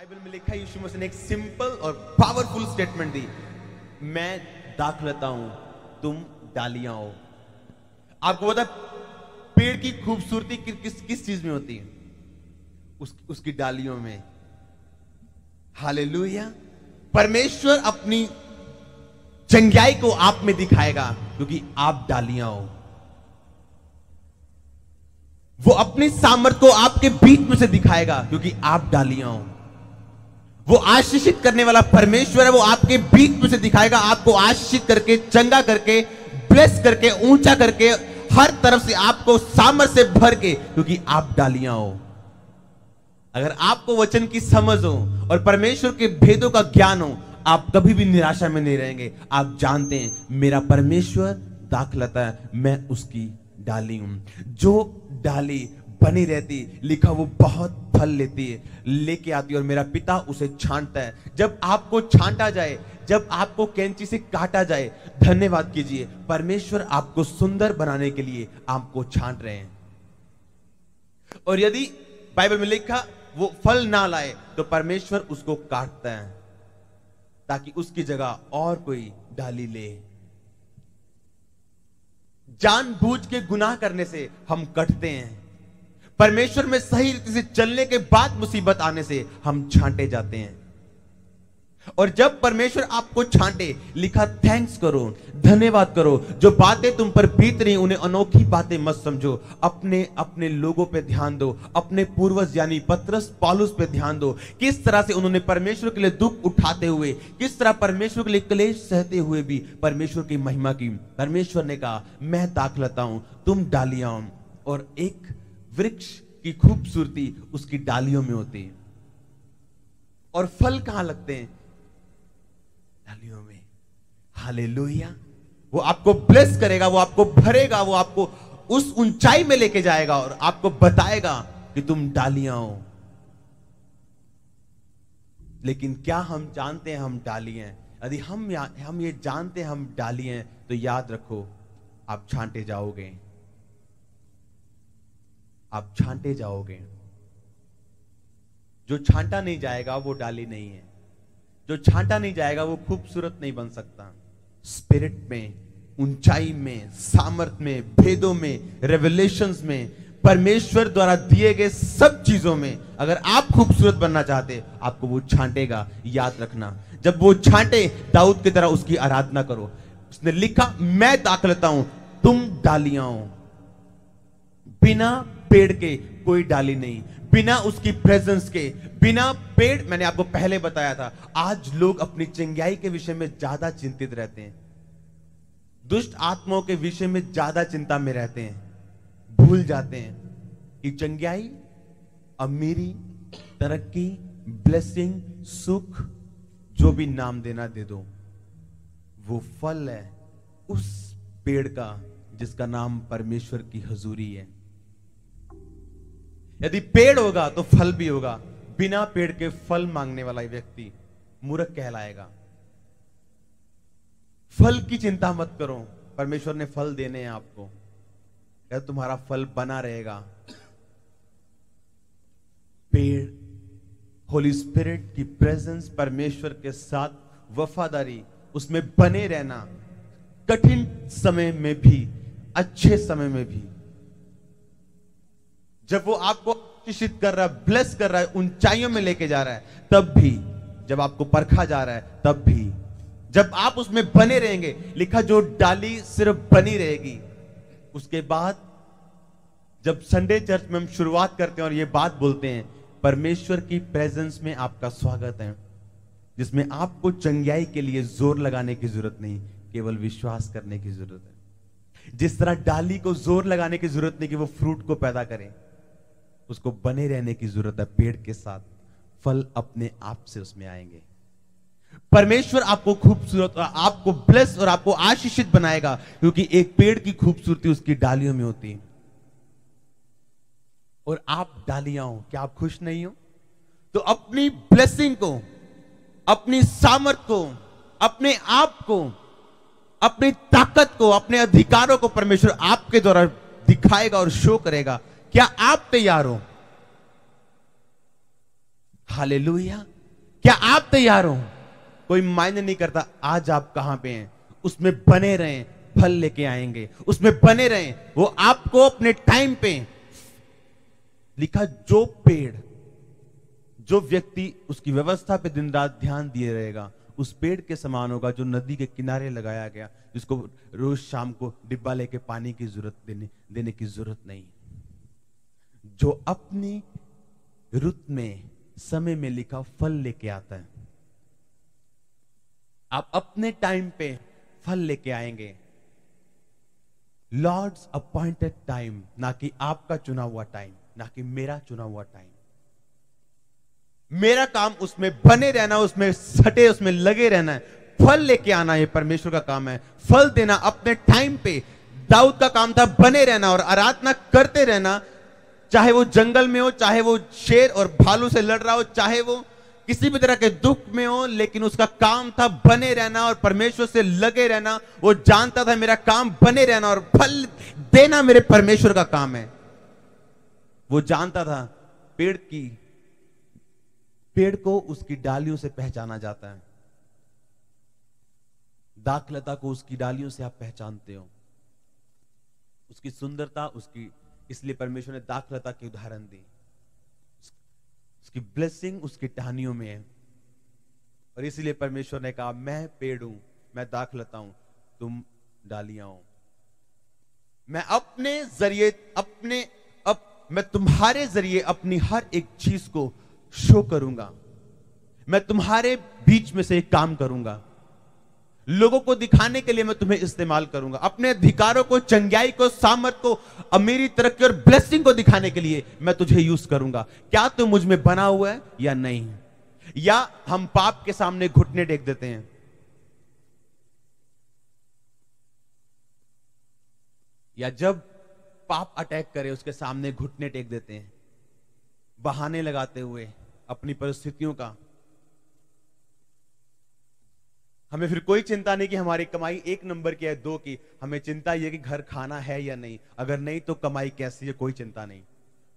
Bible में लिखा है यीशु मसीह ने एक सिंपल और पावरफुल स्टेटमेंट दी, मैं दाखलता हूं, तुम डालियां हो। आपको पता पेड़ की खूबसूरती किस चीज में होती है? उसकी डालियों में। हालेलुया। परमेश्वर अपनी चंगाई को आप में दिखाएगा क्योंकि आप डालियां हो। वो अपनी सामर्थ को आपके बीच में से दिखाएगा क्योंकि आप डालियां हो। वो आशीषित करने वाला परमेश्वर है, वो आपके बीच में से दिखाएगा, आपको आशीषित करके, चंगा करके, ब्लेस करके, ऊंचा करके, हर तरफ से आपको सामर्थ से भर के, क्योंकि आप डालियां हो। अगर आपको वचन की समझ हो और परमेश्वर के भेदों का ज्ञान हो, आप कभी भी निराशा में नहीं रहेंगे। आप जानते हैं मेरा परमेश्वर दाखलता है, मैं उसकी डाली हूं। जो डाली बनी रहती, लिखा वो बहुत फल लेती है, लेके आती है, और मेरा पिता उसे छांटता है। जब आपको छांटा जाए, जब आपको कैंची से काटा जाए, धन्यवाद कीजिए, परमेश्वर आपको सुंदर बनाने के लिए आपको छांट रहे हैं। और यदि बाइबल में लिखा वो फल ना लाए तो परमेश्वर उसको काटता है ताकि उसकी जगह और कोई डाली ले। जानबूझ के गुनाह करने से हम कटते हैं। परमेश्वर में सही रीति से चलने के बाद मुसीबत आने से हम छांटे जाते हैं। और जब परमेश्वर आपको छांटे, लिखा थैंक्स करो, धन्यवाद करो। जो बातें तुम पर बीत रही उन्हें अनोखी बातें मत समझो। अपने अपने लोगों पे ध्यान दो, अपने पूर्वज यानी पतरस पौलुस पे ध्यान दो। किस तरह से उन्होंने परमेश्वर के लिए दुख उठाते हुए, किस तरह परमेश्वर के लिए क्लेश सहते हुए भी परमेश्वर की महिमा की। परमेश्वर ने कहा मैं दाखलता हूं, तुम डालियां हो। और एक वृक्ष की खूबसूरती उसकी डालियों में होती है। और फल कहां लगते हैं? डालियों में। हालेलुया। वो आपको ब्लेस करेगा, वो आपको भरेगा, वो आपको उस ऊंचाई में लेके जाएगा और आपको बताएगा कि तुम डालियां हो। लेकिन क्या हम जानते हैं हम डालियां हैं? यदि हम ये जानते हैं हम डालियां हैं, तो याद रखो आप छांटे जाओगे, आप छांटे जाओगे। जो छांटा नहीं जाएगा वो डाली नहीं है। जो छांटा नहीं जाएगा वो खूबसूरत नहीं बन सकता। स्पिरिट में, ऊंचाई में, सामर्थ में, भेदों में, रेवलेशंस में, परमेश्वर द्वारा दिए गए सब चीजों में अगर आप खूबसूरत बनना चाहते, आपको वो छांटेगा। याद रखना, जब वो छांटे, दाऊद की तरह उसकी आराधना करो। उसने लिखा मैं दाखलता हूं, तुम डालियां हो। बिना पेड़ के कोई डाली नहीं, बिना उसकी प्रेजेंस के, बिना पेड़। मैंने आपको पहले बताया था, आज लोग अपनी चंगाई के विषय में ज्यादा चिंतित रहते हैं, दुष्ट आत्माओं के विषय में ज्यादा चिंता में रहते हैं। भूल जाते हैं कि चंगाई, अमीरी, तरक्की, ब्लेसिंग, सुख, जो भी नाम देना दे दो, वो फल है उस पेड़ का जिसका नाम परमेश्वर की हुजूरी है। यदि पेड़ होगा तो फल भी होगा। बिना पेड़ के फल मांगने वाला व्यक्ति मूर्ख कहलाएगा। फल की चिंता मत करो, परमेश्वर ने फल देने हैं आपको। क्या तुम्हारा फल बना रहेगा? पेड़, होली स्पिरिट की प्रेजेंस, परमेश्वर के साथ वफादारी, उसमें बने रहना, कठिन समय में भी, अच्छे समय में भी। जब वो आपको आशीषित कर रहा है, ब्लेस कर रहा है, ऊंचाइयों में लेके जा रहा है, तब भी, जब आपको परखा जा रहा है तब भी, जब आप उसमें बने रहेंगे। लिखा जो डाली सिर्फ बनी रहेगी। उसके बाद जब संडे चर्च में हम शुरुआत करते हैं और ये बात बोलते हैं, परमेश्वर की प्रेजेंस में आपका स्वागत है, जिसमें आपको चंगाई के लिए जोर लगाने की जरूरत नहीं, केवल विश्वास करने की जरूरत है। जिस तरह डाली को जोर लगाने की जरूरत नहीं कि वो फ्रूट को पैदा करे, उसको बने रहने की जरूरत है। पेड़ के साथ फल अपने आप से उसमें आएंगे। परमेश्वर आपको खूबसूरत और आपको ब्लेस और आपको आशीषित बनाएगा, क्योंकि एक पेड़ की खूबसूरती उसकी डालियों में होती है। और आप डालियां हो, क्या आप खुश नहीं हो? तो अपनी ब्लेसिंग को, अपनी सामर्थ को, अपने आप को, अपनी ताकत को, अपने अधिकारों को परमेश्वर आपके द्वारा दिखाएगा और शो करेगा। क्या आप तैयार हो? हालेलुया। क्या आप तैयार हो? कोई मायने नहीं करता आज आप कहां पे हैं, उसमें बने रहें, फल लेके आएंगे। उसमें बने रहें, वो आपको अपने टाइम पे लिखा, जो पेड़, जो व्यक्ति उसकी व्यवस्था पे दिन रात ध्यान दिए रहेगा, उस पेड़ के समान होगा जो नदी के किनारे लगाया गया, जिसको रोज शाम को डिब्बा लेके पानी की जरूरत देने की जरूरत नहीं। जो अपनी रुत में, समय में लिखा फल लेके आता है। आप अपने टाइम पे फल लेके आएंगे। लॉर्ड्स अपॉइंटेड टाइम, ना कि आपका चुना हुआ टाइम, ना कि मेरा चुना हुआ टाइम। मेरा काम उसमें बने रहना, उसमें सटे, उसमें लगे रहना है, फल लेके आना, ये परमेश्वर का काम है। फल देना अपने टाइम पे। दाऊद का काम था बने रहना और आराधना करते रहना, चाहे वो जंगल में हो, चाहे वो शेर और भालू से लड़ रहा हो, चाहे वो किसी भी तरह के दुख में हो, लेकिन उसका काम था बने रहना और परमेश्वर से लगे रहना। वो जानता था मेरा काम बने रहना और फल देना मेरे परमेश्वर का काम है। वो जानता था पेड़ को उसकी डालियों से पहचाना जाता है। दाखलता को उसकी डालियों से आप पहचानते हो, उसकी सुंदरता, उसकी, इसलिए परमेश्वर ने दाखलता की उदाहरण दी। उसकी ब्लेसिंग उसकी टहनियों में है। और इसीलिए परमेश्वर ने कहा, मैं पेड़ हूं, मैं दाखलता हूं, तुम डालियां हो। मैं अपने जरिए, मैं तुम्हारे जरिए अपनी हर एक चीज को शो करूंगा। मैं तुम्हारे बीच में से एक काम करूंगा। लोगों को दिखाने के लिए मैं तुम्हें इस्तेमाल करूंगा। अपने अधिकारों को, चंगाई को, सामर्थ को, अमीरी, तरक्की और ब्लेसिंग को दिखाने के लिए मैं तुझे यूज करूंगा। क्या तू मुझ में बना हुआ है या नहीं? या हम पाप के सामने घुटने टेक देते हैं? या जब पाप अटैक करे उसके सामने घुटने टेक देते हैं, बहाने लगाते हुए अपनी परिस्थितियों का। हमें फिर कोई चिंता नहीं कि हमारी कमाई 1 नंबर की है, 2 की। हमें चिंता यह कि घर खाना है या नहीं, अगर नहीं तो कमाई कैसी है, कोई चिंता नहीं।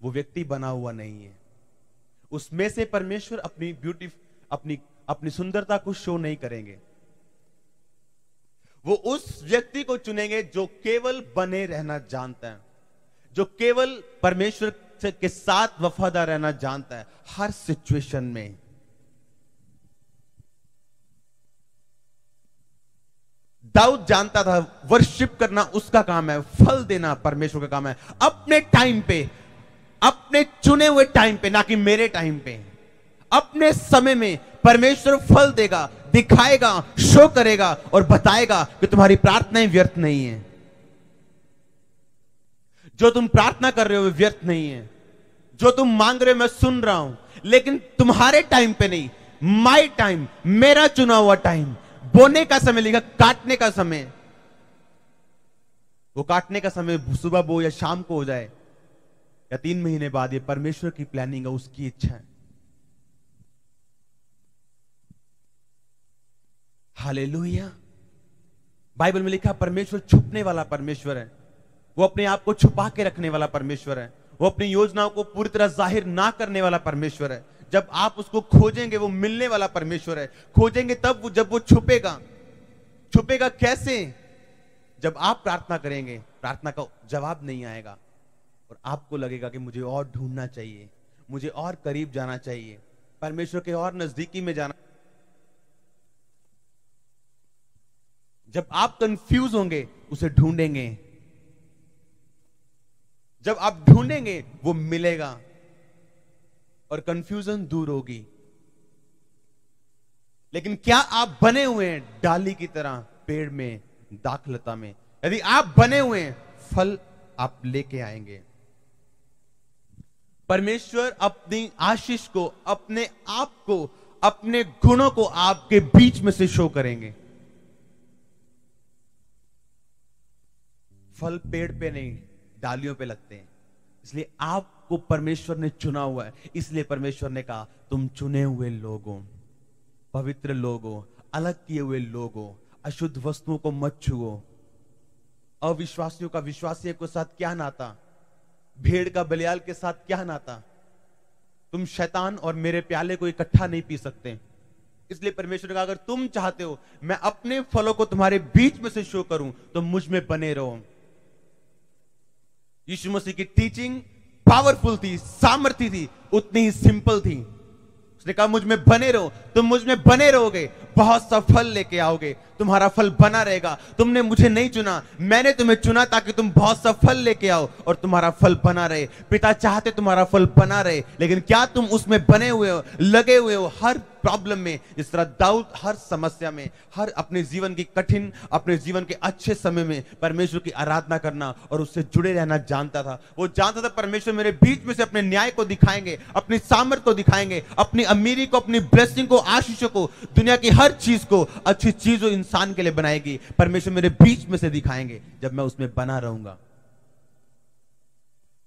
वो व्यक्ति बना हुआ नहीं है। उसमें से परमेश्वर अपनी ब्यूटी, अपनी सुंदरता को शो नहीं करेंगे। वो उस व्यक्ति को चुनेंगे जो केवल बने रहना जानता है, जो केवल परमेश्वर के साथ वफादार रहना जानता है हर सिचुएशन में। दाऊद जानता था वर्शिप करना उसका काम है, फल देना परमेश्वर का काम है। अपने टाइम पे, अपने चुने हुए टाइम पे, ना कि मेरे टाइम पे। अपने समय में परमेश्वर फल देगा, दिखाएगा, शो करेगा और बताएगा कि तुम्हारी प्रार्थनाएं व्यर्थ नहीं है। जो तुम प्रार्थना कर रहे हो व्यर्थ नहीं है। जो तुम मांग रहे हो मैं सुन रहा हूं, लेकिन तुम्हारे टाइम पे नहीं, माय टाइम, मेरा चुना हुआ टाइम। बोने का समय लिखा, काटने का समय। वो काटने का समय सुबह बो या शाम को हो जाए या 3 महीने बाद, ये परमेश्वर की प्लानिंग है, उसकी इच्छा है। हालेलुया। बाइबल में लिखा परमेश्वर छुपने वाला परमेश्वर है। वो अपने आप को छुपा के रखने वाला परमेश्वर है। वो अपनी योजनाओं को पूरी तरह जाहिर ना करने वाला परमेश्वर है। जब आप उसको खोजेंगे वो मिलने वाला परमेश्वर है। खोजेंगे तब जब वो छुपेगा। छुपेगा कैसे? जब आप प्रार्थना करेंगे, प्रार्थना का जवाब नहीं आएगा और आपको लगेगा कि मुझे और ढूंढना चाहिए, मुझे और करीब जाना चाहिए, परमेश्वर के और नजदीकी में जाना। जब आप कंफ्यूज होंगे उसे ढूंढेंगे। जब आप ढूंढेंगे वो मिलेगा और कंफ्यूजन दूर होगी। लेकिन क्या आप बने हुए हैं डाली की तरह पेड़ में, दाखलता में? यदि आप बने हुए हैं, फल आप लेके आएंगे। परमेश्वर अपनी आशीष को, अपने आप को, अपने गुणों को आपके बीच में से शो करेंगे। फल पेड़ पे नहीं, डालियों पे लगते हैं। इसलिए आपको परमेश्वर ने चुना हुआ है। इसलिए परमेश्वर ने कहा तुम चुने हुए लोग हो, पवित्र लोग हो, अलग किए हुए लोग हो। अशुद्ध वस्तुओं को मत छुओ। अविश्वासियों का विश्वासियों के साथ क्या नाता? भेड़ का बलियाल के साथ क्या नाता? तुम शैतान और मेरे प्याले को इकट्ठा नहीं पी सकते। इसलिए परमेश्वर ने कहा, अगर तुम चाहते हो मैं अपने फलों को तुम्हारे बीच में से शो करूं तो मुझ में बने रहो। यीशु मसीह की टीचिंग पावरफुल थी, सामर्थ्य थी, उतनी ही सिंपल थी। उसने कहा मुझ में बने रहो, तुम मुझ में बने रहोगे, बहुत सा फल लेके आओगे, तुम्हारा फल बना रहेगा। तुमने मुझे नहीं चुना, मैंने तुम्हें चुना ताकि तुम बहुत सा फल लेके आओ और तुम्हारा फल बना रहे। पिता चाहते तुम्हारा फल बना रहे, लेकिन क्या तुम उसमें बने हुए हो, लगे हुए हो? हर प्रॉब्लम में, जिस तरह दाऊद हर समस्या में, हर अपने जीवन की कठिन, अपने जीवन के अच्छे समय में परमेश्वर की आराधना करना और उससे जुड़े रहना जानता था। वो जानता था परमेश्वर मेरे बीच में से अपने न्याय को दिखाएंगे, अपनी सामर्थ को दिखाएंगे, अपनी अमीरी को, अपनी ब्लेसिंग को, आशीषों को, दुनिया की हर चीज को, अच्छी चीजों इंसान के लिए बनाएगी। परमेश्वर मेरे बीच में से दिखाएंगे जब मैं उसमें बना रहूंगा।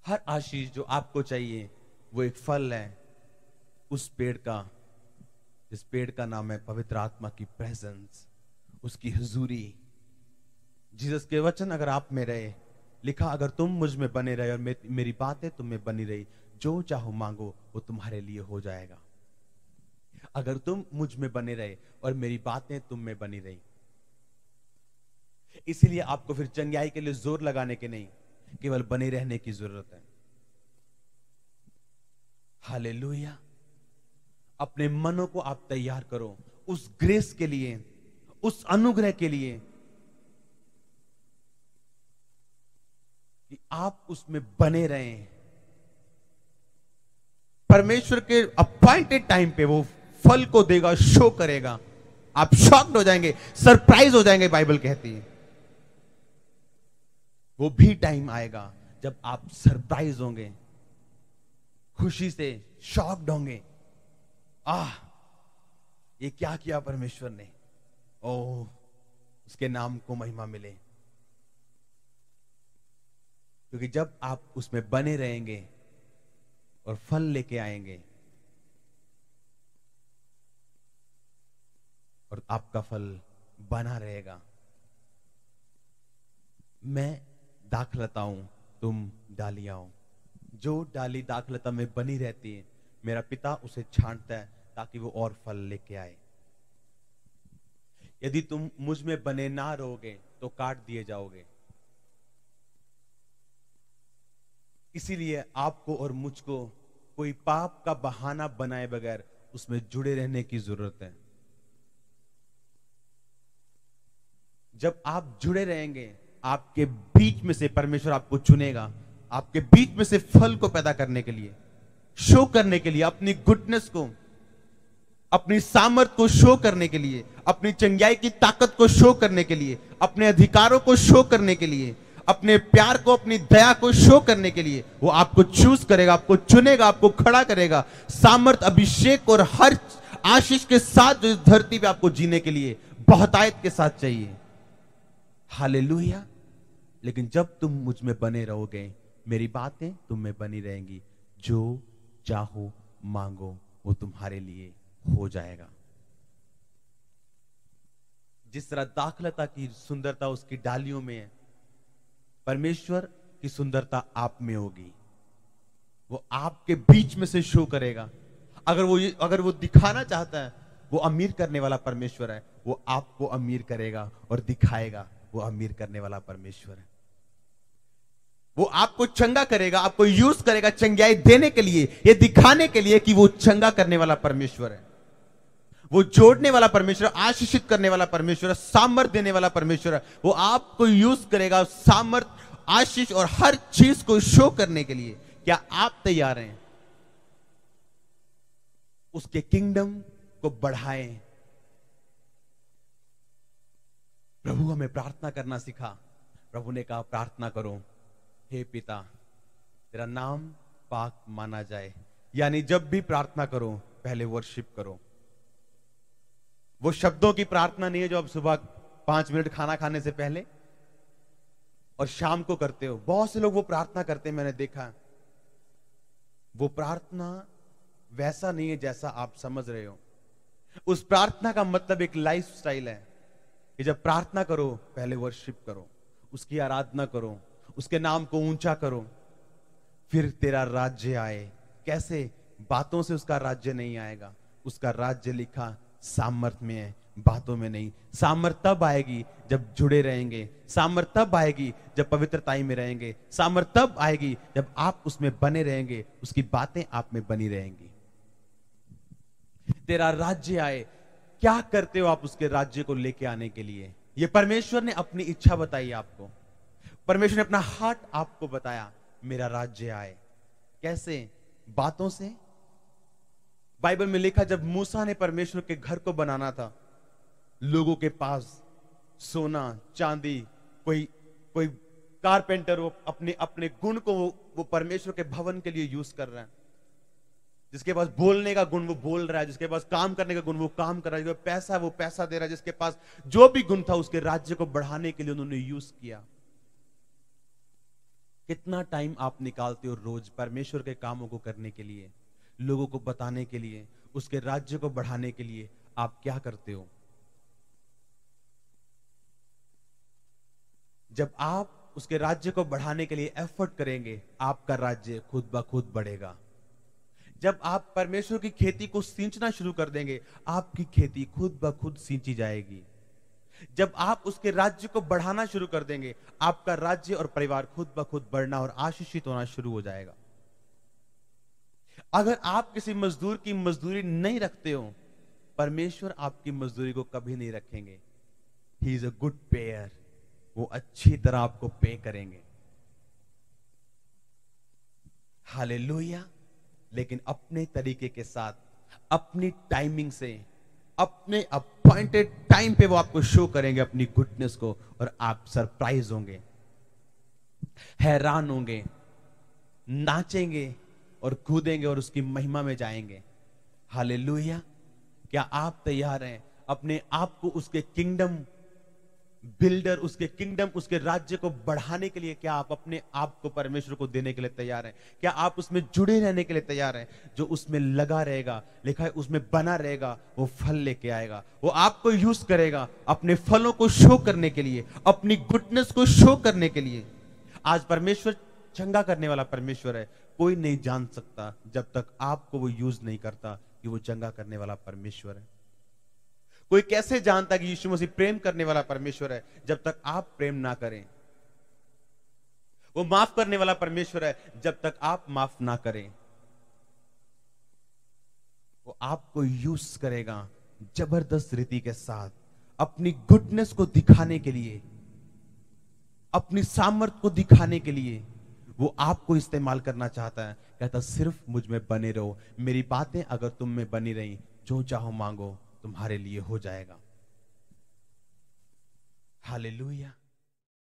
हर आशीष जो आपको चाहिए वो एक फल है उस पेड़ का, जिस पेड़ का नाम है पवित्र आत्मा की प्रेजेंस, उसकी हुजूरी। जीसस के वचन अगर आप में रहे, लिखा अगर तुम मुझ में बने रहे और मेरी बातें तुम में बनी रही, जो चाहो मांगो वो तुम्हारे लिए हो जाएगा। अगर तुम मुझ में बने रहे और मेरी बातें तुम में बनी रही। इसीलिए आपको फिर चंगाई के लिए जोर लगाने के नहीं, केवल बने रहने की जरूरत है। हालेलुया। अपने मनों को आप तैयार करो उस ग्रेस के लिए, उस अनुग्रह के लिए कि आप उसमें बने रहें। परमेश्वर के अपॉइंटेड टाइम पे वो फल को देगा, शो करेगा। आप शॉक्ड हो जाएंगे, सरप्राइज हो जाएंगे। बाइबल कहती है वो भी टाइम आएगा जब आप सरप्राइज होंगे, खुशी से शॉक्ड होंगे। ये क्या किया परमेश्वर ने, ओह उसके नाम को महिमा मिले। क्योंकि जब आप उसमें बने रहेंगे और फल लेके आएंगे और आपका फल बना रहेगा। मैं दाखलता हूं, तुम डालियां हो। जो डाली दाखलता में बनी रहती है, मेरा पिता उसे छांटता है ताकि वो और फल लेके आए। यदि तुम मुझ में बने ना रहोगे तो काट दिए जाओगे। इसीलिए आपको और मुझको कोई पाप का बहाना बनाए बगैर उसमें जुड़े रहने की जरूरत है। जब आप जुड़े रहेंगे, आपके बीच में से परमेश्वर आपको चुनेगा, आपके बीच में से फल को पैदा करने के लिए, शो करने के लिए, अपनी गुडनेस को, अपनी सामर्थ को शो करने के लिए, अपनी चंगाई की ताकत को शो करने के लिए, अपने अधिकारों को शो करने के लिए, अपने प्यार को, अपनी दया को शो करने के लिए वो आपको चूज करेगा, आपको चुनेगा, आपको खड़ा करेगा। सामर्थ, अभिषेक और हर आशीष के साथ जो इस धरती पे आपको जीने के लिए बहुतायत के साथ चाहिए। हालेलुया। लेकिन जब तुम मुझ में बने रहोगे, मेरी बातें तुम में बनी रहेंगी, जो चाहो मांगो वो तुम्हारे लिए हो जाएगा। जिस तरह दाखलता की सुंदरता उसकी डालियों में है, परमेश्वर की सुंदरता आप में होगी। वो आपके बीच में से शो करेगा। अगर वो दिखाना चाहता है, वो अमीर करने वाला परमेश्वर है, वो आपको अमीर करेगा और दिखाएगा। वो अमीर करने वाला परमेश्वर है। वो आपको चंगा करेगा, आपको यूज करेगा चंगाई देने के लिए, ये दिखाने के लिए कि वो चंगा करने वाला परमेश्वर है। वो जोड़ने वाला परमेश्वर, आशीषित करने वाला परमेश्वर, सामर्थ देने वाला परमेश्वर है। वो आपको यूज करेगा सामर्थ, आशीष और हर चीज को शो करने के लिए। क्या आप तैयार हैं? उसके किंगडम को बढ़ाएं। प्रभु हमें प्रार्थना करना सिखा। प्रभु ने कहा प्रार्थना करो, हे पिता तेरा नाम पाक माना जाए। यानी जब भी प्रार्थना करो पहले वर्शिप करो। वो शब्दों की प्रार्थना नहीं है जो आप सुबह 5 मिनट खाना खाने से पहले और शाम को करते हो। बहुत से लोग वो प्रार्थना करते हैं, मैंने देखा। वो प्रार्थना वैसा नहीं है जैसा आप समझ रहे हो। उस प्रार्थना का मतलब एक लाइफ स्टाइल है कि जब प्रार्थना करो पहले वर्शिप करो, उसकी आराधना करो, उसके नाम को ऊंचा करो, फिर तेरा राज्य आए। कैसे? बातों से उसका राज्य नहीं आएगा। उसका राज्य लिखा सामर्थ में है, बातों में नहीं। सामर्थ तब आएगी जब जुड़े रहेंगे, सामर्थ तब आएगी जब पवित्रताई में रहेंगे, सामर्थ तब आएगी जब आप उसमें बने रहेंगे, उसकी बातें आप में बनी रहेंगी। तेरा राज्य आए, क्या करते हो आप उसके राज्य को लेके आने के लिए? ये परमेश्वर ने अपनी इच्छा बताई आपको, परमेश्वर ने अपना हार्ट आपको बताया, मेरा राज्य आए। कैसे? बातों से। बाइबल में लिखा, जब मूसा ने परमेश्वर के घर को बनाना था, लोगों के पास सोना चांदी, कोई कोई कारपेंटर वो अपने अपने गुण को वो परमेश्वर के भवन के लिए यूज कर रहा है। जिसके पास बोलने का गुण वो बोल रहा है, जिसके पास काम करने का गुण वो काम कर रहा है, जिसके पास पैसा वो पैसा दे रहा है, जिसके पास जो भी गुण था उसके राज्य को बढ़ाने के लिए उन्होंने यूज किया। कितना टाइम आप निकालते हो रोज परमेश्वर के कामों को करने के लिए, लोगों को बताने के लिए, उसके राज्य को बढ़ाने के लिए? आप क्या करते हो? जब आप उसके राज्य को बढ़ाने के लिए एफर्ट करेंगे, आपका राज्य खुद ब खुद बढ़ेगा। जब आप परमेश्वर की खेती को सींचना शुरू कर देंगे, आपकी खेती खुद ब खुद सींची जाएगी। जब आप उसके राज्य को बढ़ाना शुरू कर देंगे, आपका राज्य और परिवार खुद ब खुद बढ़ना और आशीषित होना शुरू हो जाएगा। अगर आप किसी मजदूर की मजदूरी नहीं रखते हो, परमेश्वर आपकी मजदूरी को कभी नहीं रखेंगे। He is a good pair, वो अच्छी तरह आपको पे करेंगे। हालेलुया। लेकिन अपने तरीके के साथ, अपनी टाइमिंग से, अपने अपॉइंटेड टाइम पे वो आपको शो करेंगे अपनी गुडनेस को, और आप सरप्राइज होंगे, हैरान होंगे, नाचेंगे और कूदेंगे और उसकी महिमा में जाएंगे। हालेलुया। क्या आप तैयार हैं अपने आप को उसके किंगडम बिल्डर, उसके किंगडम, उसके राज्य को बढ़ाने के लिए? क्या आप अपने आप को परमेश्वर को देने के लिए तैयार हैं? क्या आप उसमें जुड़े रहने के लिए तैयार हैं? जो उसमें लगा रहेगा, लिखा है उसमें बना रहेगा, वो फल लेके आएगा। वो आपको यूज करेगा अपने फलों को शो करने के लिए, अपनी गुडनेस को शो करने के लिए। आज परमेश्वर चंगा करने वाला परमेश्वर है। कोई नहीं जान सकता जब तक आपको वो यूज नहीं करता कि वो चंगा करने वाला परमेश्वर है। कोई कैसे जानता कि यीशु मसीह प्रेम करने वाला परमेश्वर है जब तक आप प्रेम ना करें? वो माफ करने वाला परमेश्वर है जब तक आप माफ ना करें। वो आपको यूज करेगा जबरदस्त रीति के साथ, अपनी गुडनेस को दिखाने के लिए, अपनी सामर्थ को दिखाने के लिए। वो आपको इस्तेमाल करना चाहता है। कहता सिर्फ मुझ में बने रहो, मेरी बातें अगर तुम में बनी रही, जो चाहो मांगो तुम्हारे लिए हो जाएगा। हालेलुया।